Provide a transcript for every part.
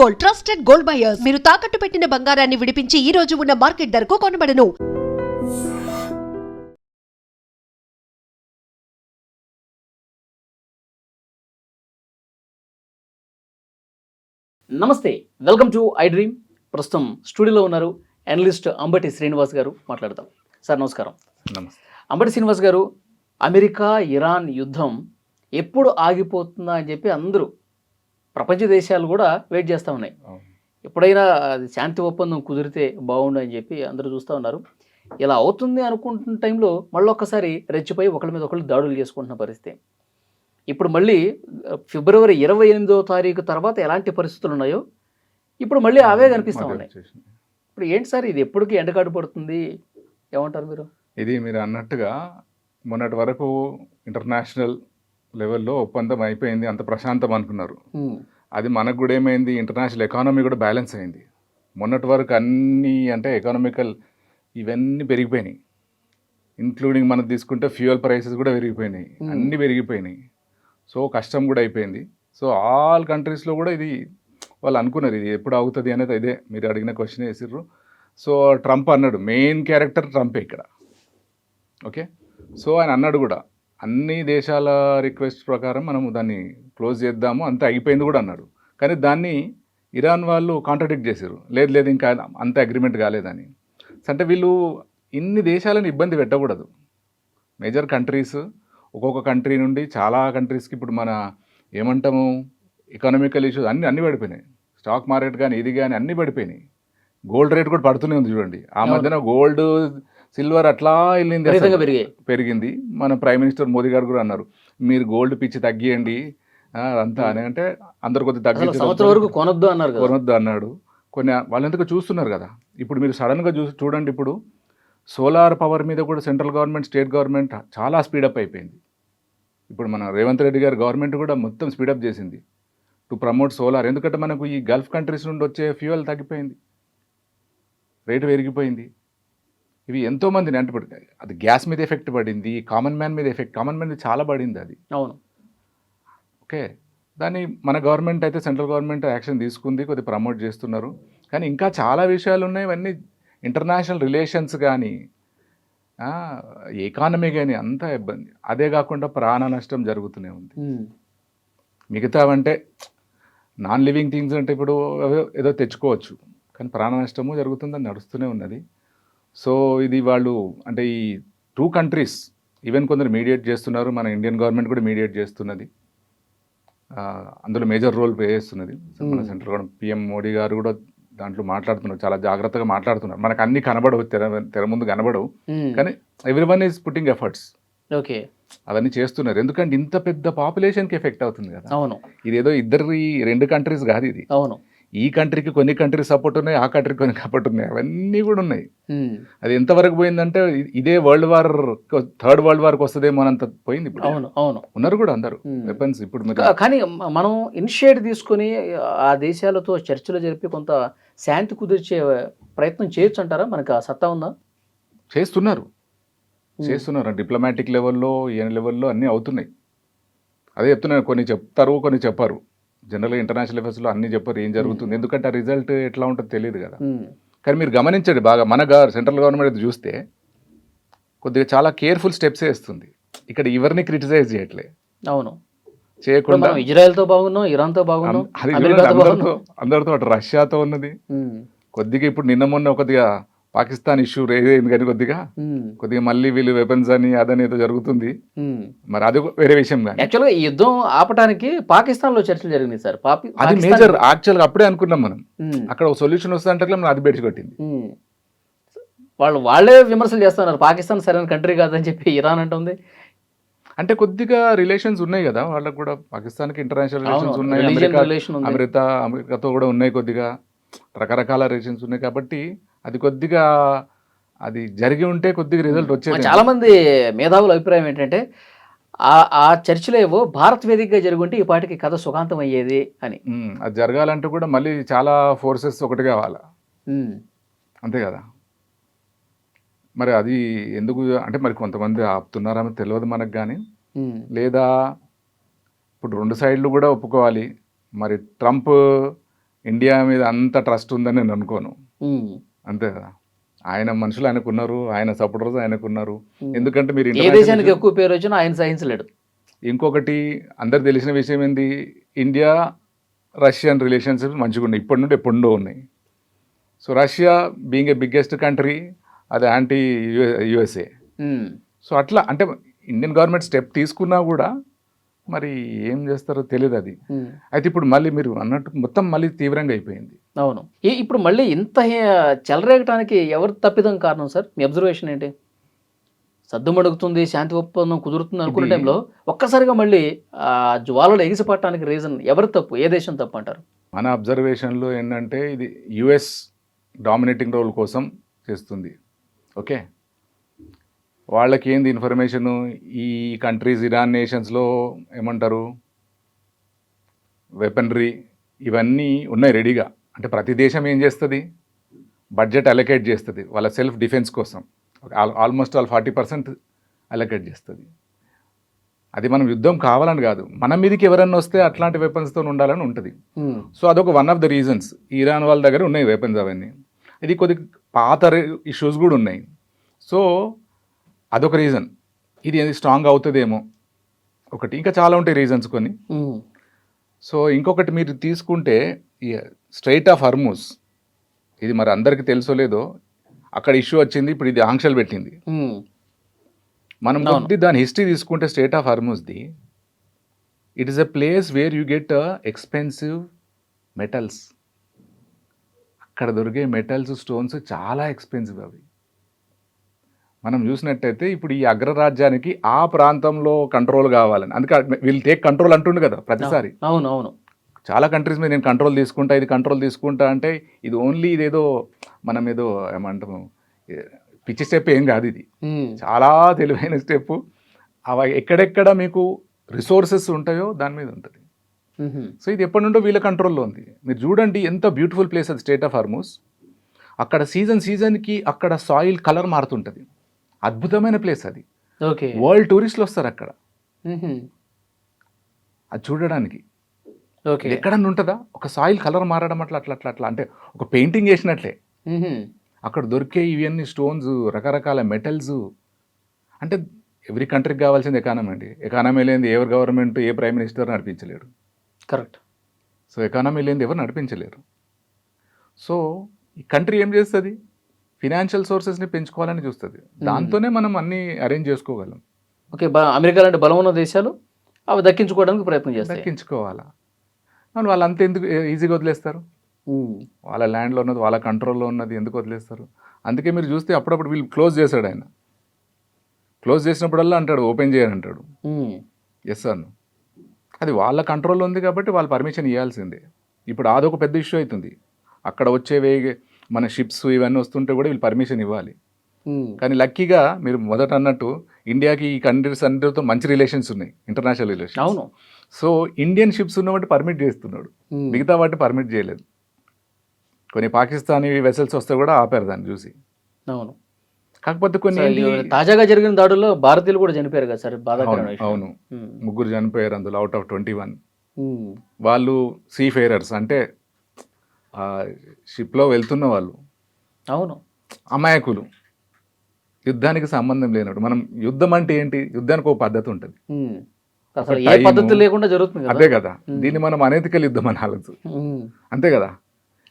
Gold, trusted gold buyers. మీరు తాకట్టు పెట్టిన బంగారాన్ని విడిపించి ఈ రోజు ఉన్న మార్కెట్ ధరకు కొనబడను. నమస్తే, వెల్కమ్ టు ఐ డ్రీమ్. ప్రస్తుతం స్టూడియోలో ఉన్నారు అనలిస్ట్ అంబటి శ్రీనివాస్ గారు. మాట్లాడదాం. సార్ నమస్కారం. నమస్తే. అంబటి శ్రీనివాస్ గారు, అమెరికా ఇరాన్ యుద్ధం ఎప్పుడు ఆగిపోతుందా అని చెప్పి అందరూ ప్రపంచ దేశాలు కూడా వెయిట్ చేస్తూ ఉన్నాయి. ఎప్పుడైనా అది శాంతి ఒప్పందం కుదిరితే బాగుండు అని చెప్పి అందరూ చూస్తూ ఉన్నారు. ఇలా అవుతుంది అనుకుంటున్న టైంలో మళ్ళీ ఒక్కసారి రెచ్చిపోయి ఒకళ్ళ మీద ఒకళ్ళు దాడులు చేసుకుంటున్న పరిస్థితి. ఇప్పుడు మళ్ళీ ఫిబ్రవరి 28వ తారీఖు తర్వాత ఎలాంటి పరిస్థితులు ఉన్నాయో ఇప్పుడు మళ్ళీ అవే కనిపిస్తూ ఉన్నాయి. ఇప్పుడు ఏంటి సార్, ఇది ఎప్పటికీ ఎండకాడు పడుతుంది, ఏమంటారు మీరు? ఇది మీరు అన్నట్టుగా మొన్నటి వరకు ఇంటర్నేషనల్ లెవెల్లో ఒప్పందం అయిపోయింది, అంత ప్రశాంతం అనుకున్నారు. అది మనకు కూడా ఏమైంది, ఇంటర్నేషనల్ ఎకానమీ కూడా బ్యాలెన్స్ అయింది. మొన్నటి వరకు అన్నీ అంటే ఎకనామికల్ ఇవన్నీ పెరిగిపోయినాయి, ఇంక్లూడింగ్ మనం తీసుకుంటే ఫ్యూయల్ ప్రైసెస్ కూడా పెరిగిపోయినాయి, అన్నీ పెరిగిపోయినాయి. సో కష్టం కూడా అయిపోయింది. సో ఆల్ కంట్రీస్లో కూడా ఇది వాళ్ళు అనుకున్నారు ఇది ఎప్పుడు అవుతుంది అనేది. ఇదే మీరు అడిగిన క్వశ్చన్ వేసిర్రు. సో ట్రంప్ అన్నాడు, మెయిన్ క్యారెక్టర్ ట్రంపే ఇక్కడ. ఓకే, సో ఆయన అన్నాడు కూడా అన్ని దేశాల రిక్వెస్ట్ ప్రకారం మనం దాన్ని క్లోజ్ చేద్దాము, అంతే అయిపోయింది కూడా అన్నాడు. కానీ దాన్ని ఇరాన్ వాళ్ళు కాంట్రడిక్ట్ చేశారు, లేదు లేదు ఇంకా అంత అగ్రిమెంట్ కాలేదని. అంటే వీళ్ళు ఇన్ని దేశాలను ఇబ్బంది పెట్టకూడదు. మేజర్ కంట్రీస్, ఒక్కొక్క కంట్రీ నుండి చాలా కంట్రీస్కి ఇప్పుడు మన ఏమంటాము ఎకనామికల్ ఇష్యూస్ అన్నీ పడిపోయినాయి. స్టాక్ మార్కెట్ కానీ ఇది కానీ అన్నీ పడిపోయినాయి. గోల్డ్ రేట్ కూడా పడుతూనే ఉంది చూడండి. ఆ మధ్యన గోల్డ్ సిల్వర్ అట్లా వెళ్ళింది, పెరిగింది. మన ప్రైమ్ మినిస్టర్ మోదీ గారు కూడా అన్నారు, మీరు గోల్డ్ పిచ్చి తగ్గియండి అంతా అని. అంటే అందరు కొద్దిగా కొనొద్దు అన్నాడు. కొన్ని వాళ్ళు ఎందుకు చూస్తున్నారు కదా. ఇప్పుడు మీరు సడన్గా చూడండి, ఇప్పుడు సోలార్ పవర్ మీద కూడా సెంట్రల్ గవర్నమెంట్, స్టేట్ గవర్నమెంట్ చాలా స్పీడప్ అయిపోయింది. ఇప్పుడు మన రేవంత్ రెడ్డి గారి గవర్నమెంట్ కూడా మొత్తం స్పీడప్ చేసింది టు ప్రమోట్ సోలార్. ఎందుకంటే మనకు ఈ గల్ఫ్ కంట్రీస్ నుండి వచ్చే ఫ్యూయల్ తగ్గిపోయింది, రేటు పెరిగిపోయింది. ఇవి ఎంతోమందిని అంటే అది గ్యాస్ మీద ఎఫెక్ట్ పడింది, కామన్ మ్యాన్ మీద ఎఫెక్ట్, కామన్ మ్యాన్ మీద చాలా పడింది అది. అవును. ఓకే, దాన్ని మన గవర్నమెంట్ అయితే సెంట్రల్ గవర్నమెంట్ యాక్షన్ తీసుకుంది, కొద్దిగా ప్రమోట్ చేస్తున్నారు. కానీ ఇంకా చాలా విషయాలు ఉన్నాయి. ఇవన్నీ ఇంటర్నేషనల్ రిలేషన్స్ కానీ ఎకానమీ కానీ అంతా ఇబ్బంది. అదే కాకుండా ప్రాణ నష్టం జరుగుతూనే ఉంది. మిగతావంటే నాన్ లివింగ్ థింగ్స్ అంటే ఇప్పుడు ఏదో తెచ్చుకోవచ్చు, కానీ ప్రాణ నష్టము జరుగుతుందని నడుస్తూనే ఉన్నది. సో ఇది వాళ్ళు అంటే ఈ 2 కంట్రీస్ ఈవెన్ కొందరు మీడియేట్ చేస్తున్నారు, మన ఇండియన్ గవర్నమెంట్ కూడా మీడియేట్ చేస్తున్నది, అందులో మేజర్ రోల్ ప్లే చేస్తున్నది. మన సెంట్రల్ గవర్నమెంట్ పిఎం మోడీ గారు కూడా దాంట్లో మాట్లాడుతున్నారు, చాలా జాగ్రత్తగా మాట్లాడుతున్నారు. మనకు అన్ని కనబడవు, తెర ముందు కనబడవు, కానీ everyone is putting efforts. Okay, అవన్నీ చేస్తున్నారు. ఎందుకంటే ఇంత పెద్ద పాపులేషన్కి ఎఫెక్ట్ అవుతుంది కదా. అవును, ఇదేదో 2 కంట్రీస్ కాదు ఇది. అవును, ఈ కంట్రీకి కొన్ని కంట్రీస్ సపోర్ట్ ఉన్నాయి, ఆ కంట్రీకి కొన్ని సపోర్ట్ ఉన్నాయి, అవన్నీ కూడా ఉన్నాయి. అది ఎంతవరకు పోయిందంటే ఇదే థర్డ్ వరల్డ్ వార్కి వస్తుందేమో అనంత పోయింది ఇప్పుడు. అవును, అవును, ఉన్నారు కూడా అందరూ వెపన్స్ ఇప్పుడు. కానీ మనం ఇనిషియేట్ తీసుకొని ఆ దేశాలతో చర్చలు జరిపి కొంత శాంతి కుదిర్చే ప్రయత్నం చేయొచ్చు అంటారా? మనకు ఆ సత్తా ఉందా? చేస్తున్నారు. డిప్లొమాటిక్ లెవెల్లో, ఏ లెవెల్లో అన్నీ అవుతున్నాయి. అదే చెప్తున్నారు, కొన్ని చెప్తారు, కొన్ని చెప్పారు. జనరల్గా ఇంటర్నేషనల్ అఫేర్స్లో అన్నీ చెప్పారు ఏం జరుగుతుంది, ఎందుకంటే ఆ రిజల్ట్ ఎట్లా ఉంటుందో తెలియదు కదా. కానీ మీరు గమనించండి బాగా, మన సెంట్రల్ గవర్నమెంట్ చూస్తే కొద్దిగా చాలా కేర్ఫుల్ స్టెప్స్ వేస్తుంది. ఇక్కడ ఎవరిని క్రిటిసైజ్ చేయట్లే. అవును, చేయకుండా ఇజ్రాయెల్తో బాగున్నాం, ఇరాన్తో బాగున్నాం, అందరితో అటు రష్యాతో ఉన్నది. కొద్దిగా ఇప్పుడు నిన్న మొన్న కొద్దిగా పాకిస్తాన్ ఇష్యూ రేజ్ కానీ కొద్దిగా మళ్ళీ వీళ్ళు వెపన్స్ అని అదని ఏదో జరుగుతుంది. మరి అది వేరే విషయం. కానీ యాక్చువల్గా ఈ యుద్ధం ఆపడానికి పాకిస్తాన్లో చర్చలు జరిగినాయి సార్. అది మేజర్. యాక్చువల్గా అప్పుడే అనుకున్నాం మనం, అక్కడ ఒక సొల్యూషన్ వస్తే అంటే మనం అది బెడిచి కొట్టింది. వాళ్ళే విమర్శలు చేస్తున్నారు, పాకిస్తాన్ సరైన కంట్రీ కాదని చెప్పి ఇరాన్ అంటుంది. అంటే కొద్దిగా రిలేషన్స్ ఉన్నాయి కదా వాళ్ళకు కూడా, పాకిస్తాన్కి ఇంటర్నేషనల్ రిలేషన్స్ ఉన్నాయి, అమెరికాతో కూడా ఉన్నాయి, కొద్దిగా రకరకాల రిలేషన్స్ ఉన్నాయి. కాబట్టి అది కొద్దిగా అది జరిగి ఉంటే కొద్దిగా రిజల్ట్ వచ్చేది. చాలా మంది మేధావుల అభిప్రాయం ఏంటంటే ఆ చర్చలో ఏవో భారత్ వేదికగా జరుగుంటే ఈ పాటికి కథ సుఖాంతం అయ్యేది అని. అది జరగాలంటే కూడా మళ్ళీ చాలా ఫోర్సెస్ ఒకటి కావాలా, అంతే కదా. మరి అది ఎందుకు అంటే మరి కొంతమంది ఆపుతున్నారని తెలియదు మనకు. కానీ లేదా ఇప్పుడు 2 సైడ్లు కూడా ఒప్పుకోవాలి. మరి ట్రంప్ ఇండియా మీద అంత ట్రస్ట్ ఉందని నేను అనుకోను. ఉమ్. అంతే కదా, ఆయన మనుషులు ఆయనకున్నారు, ఆయన సపోర్టర్స్ ఆయనకున్నారు. ఎందుకంటే మీరు ఏ international దేశానికి issue- ఎక్కువ పేరు వచ్చినా ఆయన సహించలేడు. ఇంకొకటి అందరికి తెలిసిన విషయం ఏంది, ఇండియా రష్యన్ రిలేషన్షిప్స్ మంచిగా ఉన్నాయి, ఇప్పటి నుండి ఎప్పుడో ఉన్నాయి. So Russia being a biggest country, అది యాంటీ యుఎస్ఏ. ఉమ్. సో అట్లా అంటే ఇండియన్ గవర్నమెంట్ స్టెప్ తీసుకున్నా కూడా మరి ఏం చేస్తారో తెలియదు అది. ఉమ్. అయితే ఇప్పుడు మళ్ళీ మీరు అన్నట్టు మొత్తం మళ్ళీ తీవ్రంగా అయిపోయింది. అవును. ఇప్పుడు మళ్ళీ ఇంత చెలరేగటానికి ఎవరు తప్పిదం కారణం సార్? మీ అబ్జర్వేషన్ ఏంటి? సద్దుమడుగుతుంది, శాంతి ఒప్పందం కుదురుతుంది అనుకున్న ఇది- టైంలో ఒక్కసారిగా మళ్ళీ ఆ జ్వాలలు ఎగిసిపట్టడానికి రీజన్ ఎవరు తప్పు? ఏ దేశం తప్పు అంటారు? మన అబ్జర్వేషన్లో ఏంటంటే ఇది యుఎస్ డామినేటింగ్ రోల్ కోసం చేస్తుంది. ఓకే, వాళ్ళకి ఏంది ఇన్ఫర్మేషను, ఈ కంట్రీస్ ఇరాన్ నేషన్స్లో ఏమంటారు వెపనరీ ఇవన్నీ ఉన్నాయి రెడీగా. అంటే ప్రతి దేశం ఏం చేస్తుంది, బడ్జెట్ అలొకేట్ చేస్తుంది వాళ్ళ సెల్ఫ్ డిఫెన్స్ కోసం. ఆల్మోస్ట్ 40% అలొకేట్ చేస్తుంది. అది మనం యుద్ధం కావాలని కాదు, మన మీదకి ఎవరన్నా వస్తే అట్లాంటి వెపన్స్తో ఉండాలని ఉంటుంది. సో అదొక one of the reasons. Iran వాళ్ళ దగ్గర ఉన్నాయి వెపన్స్ అవన్నీ. ఇది కొద్ది పాత ఇష్యూస్ కూడా ఉన్నాయి. సో అదొక రీజన్. ఇది స్ట్రాంగ్ అవుతుందేమో ఒకటి, ఇంకా చాలా ఉంటాయి రీజన్స్ కొన్ని. సో ఇంకొకటి మీరు తీసుకుంటే స్ట్రైట్ ఆఫ్ హర్మూజ్, ఇది మరి అందరికీ తెలుసో లేదో, అక్కడ ఇష్యూ వచ్చింది, ఇప్పుడు ఇది ఆంక్షలు పెట్టింది. మనం కొద్ది దాని హిస్టరీ తీసుకుంటే స్ట్రైట్ ఆఫ్ హర్మూజ్ది, it is a place where you get expensive metals. అక్కడ దొరికే మెటల్స్, స్టోన్స్ చాలా ఎక్స్పెన్సివ్ అవి. మనం చూసినట్టయితే ఇప్పుడు ఈ అగ్రరాజ్యానికి ఆ ప్రాంతంలో కంట్రోల్ కావాలని, అందుకే వీళ్ళు టేక్ కంట్రోల్ అంటుండు కదా ప్రతిసారి. అవును అవును. చాలా కంట్రీస్ మీద నేను కంట్రోల్ తీసుకుంటా, ఇది కంట్రోల్ తీసుకుంటా అంటే ఇది ఓన్లీ ఇదేదో మనం ఏదో ఏమంటాము పిచ్చి స్టెప్ ఏం కాదు, ఇది చాలా తెలివైన స్టెప్. అవి ఎక్కడెక్కడ మీకు రిసోర్సెస్ ఉంటాయో దాని మీద ఉంటుంది. సో ఇది ఎప్పటి నుండో వీళ్ళ కంట్రోల్లో ఉంది. మీరు చూడండి ఎంత బ్యూటిఫుల్ ప్లేస్ అది స్ట్రైట్ ఆఫ్ హర్మూజ్. అక్కడ సీజన్కి అక్కడ సాయిల్ కలర్ మారుతుంటుంది. అద్భుతమైన ప్లేస్ అది. ఓకే. వరల్డ్ టూరిస్టులు వస్తారు అక్కడ అది చూడడానికి. ఓకే. ఎక్కడన్నా ఉంటుందా ఒక సాయిల్ కలర్ మారడం అట్లా అట్లా అట్లా అట్లా, అంటే ఒక పెయింటింగ్ వేసినట్లే. అక్కడ దొరికే ఇవన్నీ స్టోన్స్, రకరకాల మెటల్స్. అంటే ఎవ్రీ కంట్రీకి కావాల్సింది ఎకానమీ అండి. ఎకానమీ లేనిది ఎవరు గవర్నమెంట్, ఏ ప్రైమ్ మినిస్టర్ నడిపించలేరు. కరెక్ట్. సో ఎకానమీ లేనిది ఎవరు నడిపించలేరు. సో ఈ కంట్రీ ఏం చేస్తుంది, ఫినాన్షియల్ సోర్సెస్ని పెంచుకోవాలని చూస్తుంది. దాంతోనే మనం అన్నీ అరేంజ్ చేసుకోగలం. ఓకే. అమెరికా లాంటి బలం ఉన్న దేశాలు అవి దక్కించుకోవడానికి ప్రయత్నం చేస్తాయి. దక్కించుకోవాలా, వాళ్ళంతా ఎందుకు ఈజీగా వదిలేస్తారు? వాళ్ళ ల్యాండ్లో ఉన్నది, వాళ్ళ కంట్రోల్లో ఉన్నది ఎందుకు వదిలేస్తారు? అందుకే మీరు చూస్తే అప్పుడప్పుడు వీళ్ళు క్లోజ్ చేశాడు ఆయన. క్లోజ్ చేసినప్పుడల్లా అంటాడు ఓపెన్ చేయని అంటాడు. ఎస్ అను, అది వాళ్ళ కంట్రోల్లో ఉంది కాబట్టి వాళ్ళు పర్మిషన్ ఇవ్వాల్సిందే. ఇప్పుడు అదొక పెద్ద ఇష్యూ అవుతుంది. అక్కడ వచ్చేవే మన షిప్స్ ఇవన్నీ వస్తుంటే కూడా వీళ్ళు పర్మిషన్ ఇవ్వాలి. కానీ లక్కీగా మీరు మొదట అన్నట్టు ఇండియాకి ఈ కంట్రీస్ అందరితో మంచి రిలేషన్స్ ఉన్నాయి, ఇంటర్నేషనల్ రిలేషన్స్. అవును. సో ఇండియన్ షిప్స్ ఉన్నవాటి పర్మిట్ చేస్తున్నాడు, మిగతా వాటి పర్మిట్ చేయలేదు. కొన్ని పాకిస్తానీ వెసల్స్ వస్తే కూడా ఆపారు దాన్ని చూసి. అవును. కాకపోతే కొన్ని తాజాగా జరిగిన దాడుల్లో భారతీయులు కూడా చనిపోయారు కదా సార్. బాధాకరమైన విషయం. అవును, 3 చనిపోయారు అందులో అవుట్ ఆఫ్ 21. వాళ్ళు సీ ఫేరర్స్, అంటే షిప్లో వెళ్తున్న వాళ్ళు. అవును. అమాయకులు, యుద్ధానికి సంబంధం లేనట్టు. మనం యుద్ధం అంటే ఏంటి, యుద్ధానికి ఒక పద్ధతి ఉంటుంది, అసలు ఏ పద్ధతి లేకుండా జరుగుతుంది కదా. అదే కదా, దీన్ని మనం అనైతికల్ యుద్ధం అనాలదు. అంతే కదా,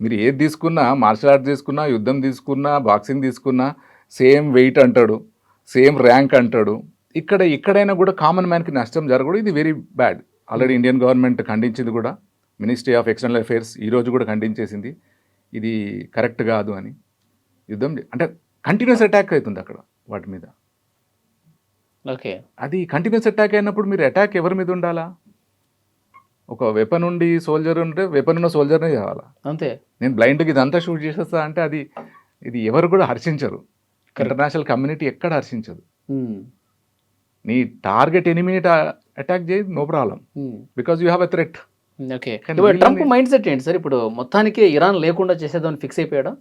మీరు ఏది తీసుకున్నా, మార్షల్ ఆర్ట్స్ తీసుకున్నా, యుద్ధం తీసుకున్నా, బాక్సింగ్ తీసుకున్నా సేమ్ వెయిట్ అంటాడు, సేమ్ ర్యాంక్ అంటాడు. ఎక్కడైనా కూడా కామన్ మ్యాన్కి నష్టం జరగదు. ఇది very bad. Already Indian government ఖండించింది కూడా, మినిస్ట్రీ ఆఫ్ ఎక్స్టర్నల్ అఫైర్స్ ఈరోజు కూడా ఖండించేసింది, ఇది కరెక్ట్ కాదు అని. యుద్ధం అంటే కంటిన్యూస్ అటాక్ అవుతుంది అక్కడ వాటి మీద. ఓకే. అది కంటిన్యూస్ అటాక్ అయినప్పుడు మీరు అటాక్ ఎవరి మీద ఉండాలా? ఒక వెపన్ ఉండి సోల్జర్ ఉంటే వెపన్ ఉన్న సోల్జర్నే చేయాలా? అంతే. నేను బ్లైండ్గా ఇదంతా షూట్ చేసేస్తా అంటే ఇది ఎవరు కూడా హర్షించరు. ఇంటర్నేషనల్ కమ్యూనిటీ ఎక్కడ హర్షించదు. నీ టార్గెట్ ఎనిమిని అటాక్ చేయి, no problem, because you have a threat. Okay. Trump mindset ఏంటి సార్? ఇప్పుడు మొత్తానికి ఇరాన్ లేకుండా చేసేదాన్ని ఫిక్స్ అయిపోయాడా?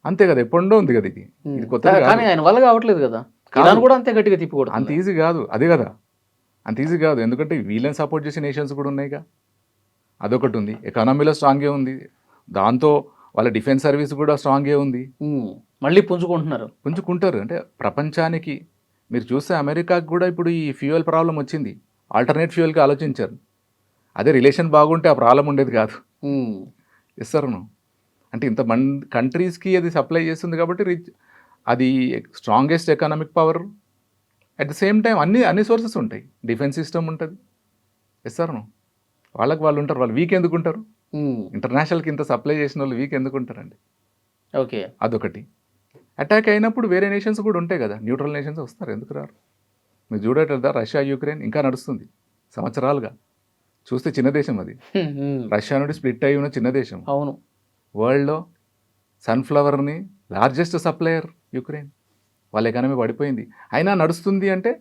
అంతే కదా, ఎప్పుడో ఉంది కదా, ఇది కొత్త. కానీ ఆయన వల్ల కావట్లేదు కదా. ఇరాన్ కూడా అంతే గట్టిగా తిప్పకూడదు. అంత ఈజీ కాదు, అదే కదా, అంత ఈజీ కాదు. ఎందుకంటే వీళ్ళని సపోర్ట్ చేసే నేషన్స్ కూడా ఉన్నాయిగా, అదొకటి ఉంది. ఎకానమీలో స్ట్రాంగే ఉంది, దాంతో వాళ్ళ డిఫెన్స్ సర్వీస్ కూడా స్ట్రాంగే ఉంది, మళ్ళీ పుంజుకుంటున్నారు. పుంజుకుంటారు. అంటే ప్రపంచానికి మీరు చూస్తే అమెరికాకి కూడా ఇప్పుడు ఈ ఫ్యూయల్ ప్రాబ్లం వచ్చింది, ఆల్టర్నేట్ ఫ్యూయల్కి ఆలోచించారు. అదే రిలేషన్ బాగుంటే ఆ ప్రాబ్లం ఉండేది కాదు. ఇస్తారు అంటే ఇంతమంది కంట్రీస్కి అది సప్లై చేస్తుంది కాబట్టి అది strongest economic power. At the same time అన్ని సోర్సెస్ ఉంటాయి, డిఫెన్స్ సిస్టమ్ ఉంటుంది. ఇస్తారు వాళ్ళకి వాళ్ళు ఉంటారు. వాళ్ళు వీక్ ఎందుకు ఉంటారు? ఇంటర్నేషనల్కి ఇంత సప్లై చేసిన వాళ్ళు వీక్ ఎందుకు ఉంటారండి? ఓకే, అదొకటి. అటాక్ అయినప్పుడు వేరే నేషన్స్ కూడా ఉంటాయి కదా, న్యూట్రల్ నేషన్స్ వస్తారు, ఎందుకు రారు? మీరు చూడట్లేదా రష్యా యుక్రెయిన్ ఇంకా నడుస్తుంది సంవత్సరాలుగా. చూస్తే చిన్న దేశం అది, రష్యా నుండి స్ప్లిట్ అయి ఉన్న చిన్న దేశం. అవును, వరల్డ్లో సన్ఫ్లవర్ని లార్జెస్ట్ సప్లయర్ యుక్రెయిన్. వాళ్ళ ఎకానమీ పడిపోయింది, అయినా నడుస్తుంది. అంటే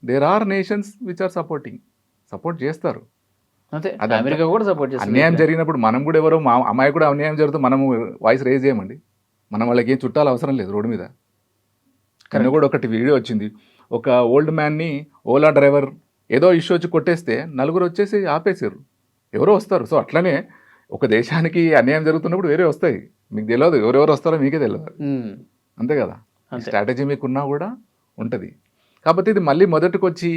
there are nations which are support చేస్తారు. అంతే, అది అమెరికా కూడా సపోర్ట్ చేస్తుంది. అన్యాయం జరిగినప్పుడు మనం కూడా ఎవరో మా అమ్మాయి కూడా అన్యాయం జరుగుతుంది, మనము వాయిస్ రేజ్ చేయమండి. మనం వాళ్ళకి ఏం చుట్టాలు అవసరం లేదు రోడ్డు మీద. కన్నా కూడా ఒకటి వీడియో వచ్చింది, ఒక ఓల్డ్ మ్యాన్ని ఓలా డ్రైవర్ ఏదో ఇష్యూ వచ్చి కొట్టేస్తే నలుగురు వచ్చేసి ఆపేసారు, ఎవరో వస్తారు. సో అట్లనే ఒక దేశానికి అన్యాయం జరుగుతున్నప్పుడు వేరే వస్తాయి, మీకు తెలియదు ఎవరెవరు వస్తారో మీకే తెలియదు. అంతే కదా, స్ట్రాటజీ మీకున్నా కూడా ఉంటుంది. కాకపోతే ఇది మళ్ళీ మొదటికి వచ్చి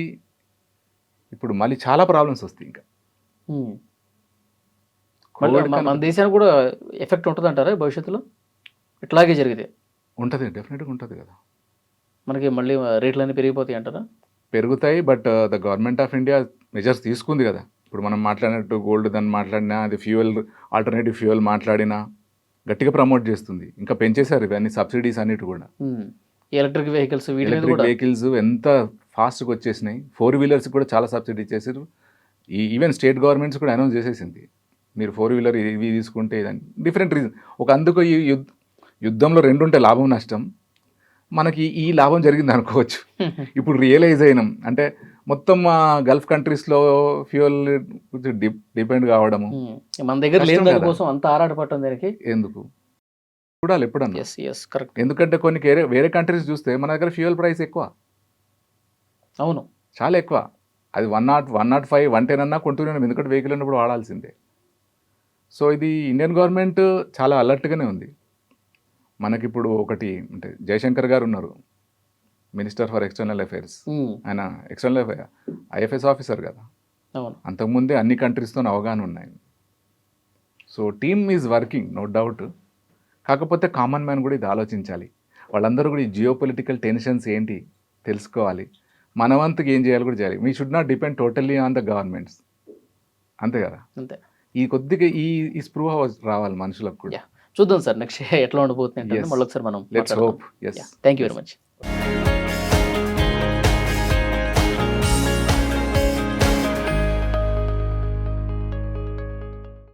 ఇప్పుడు మళ్ళీ చాలా ప్రాబ్లమ్స్ వస్తాయి. ఇంకా మన దేశానికి కూడా ఎఫెక్ట్ ఉంటుంది అంటారా భవిష్యత్తులో ఇట్లాగే జరిగితే? ఉంటుంది, డెఫినెట్గా ఉంటుంది కదా. మనకి మళ్ళీ రేట్లన్నీ పెరిగిపోతాయి అంటారా? పెరుగుతాయి, but the government of India measures తీసుకుంది కదా. ఇప్పుడు మనం మాట్లాడినట్టు గోల్డ్ దాన్ని మాట్లాడినా, అది ఫ్యూయల్ ఆల్టర్నేటివ్ ఫ్యూయల్ మాట్లాడినా గట్టిగా ప్రమోట్ చేస్తుంది. ఇంకా పెంచేశారు ఇవన్నీ సబ్సిడీస్ అన్నిటి కూడా. ఎలక్ట్రిక్ వెహికల్స్, ఎలక్ట్రిక్ వెహికల్స్ ఎంత ఫాస్ట్గా వచ్చేసినాయి. 4 వీలర్స్ కూడా చాలా సబ్సిడీ చేశారు. ఈవెన్ స్టేట్ గవర్నమెంట్స్ కూడా అనౌన్స్ చేసేసింది, మీరు 4 వీలర్ ఇవి తీసుకుంటే ఇదని. Different reason. అందుకు ఈ యుద్ధంలో రెండు ఉంటాయి, లాభం నష్టం. మనకి ఈ లాభం జరిగింది అనుకోవచ్చు. ఇప్పుడు రియలైజ్ అయినాం, అంటే మొత్తం గల్ఫ్ కంట్రీస్లో ఫ్యూయల్ డిపెండ్ కావడము. మన దగ్గర లేని దానికోసం అంత ఆరాటపడటం దానికి ఎందుకు చూడాలి ఎప్పుడన్నా. కరెక్ట్. ఎందుకంటే కొన్ని వేరే కంట్రీస్ చూస్తే మన దగ్గర ఫ్యూయల్ ప్రైస్ ఎక్కువ. అవును, చాలా ఎక్కువ. అది 105, 110 అన్నా కొంటున్నాం, ఎందుకంటే వెహికల్ ఉన్నప్పుడు వాడాల్సిందే. సో ఇది ఇండియన్ గవర్నమెంట్ చాలా అలర్ట్గానే ఉంది. మనకిప్పుడు ఒకటి అంటే జయశంకర్ గారు ఉన్నారు, మినిస్టర్ ఫర్ ఎక్స్టర్నల్ అఫైర్స్. ఆయన ఎక్స్టర్నల్ ఐఎఫ్ఎస్ ఆఫీసర్ కదా. అంతకుముందే అన్ని కంట్రీస్తో అవగాహన ఉన్నాయి. So team is working, no doubt. కాకపోతే కామన్ మ్యాన్ కూడా ఇది ఆలోచించాలి. వాళ్ళందరూ కూడా ఈ జియో పొలిటికల్ టెన్షన్స్ ఏంటి తెలుసుకోవాలి. మనవంతుకు ఏం చేయాలి కూడా చేయాలి. We should not depend totally on the governments. అంతే కదా. అంతే. ఈ కొద్దిగా ఈ స్పృహ రావాలి మనుషులకు కూడా. చూద్దాం సార్ నెక్స్ట్ ఎట్లా ఉండబోతుంది అంటే మళ్ళీ ఒకసారి మనం. Let's hope. yes, thank you very much.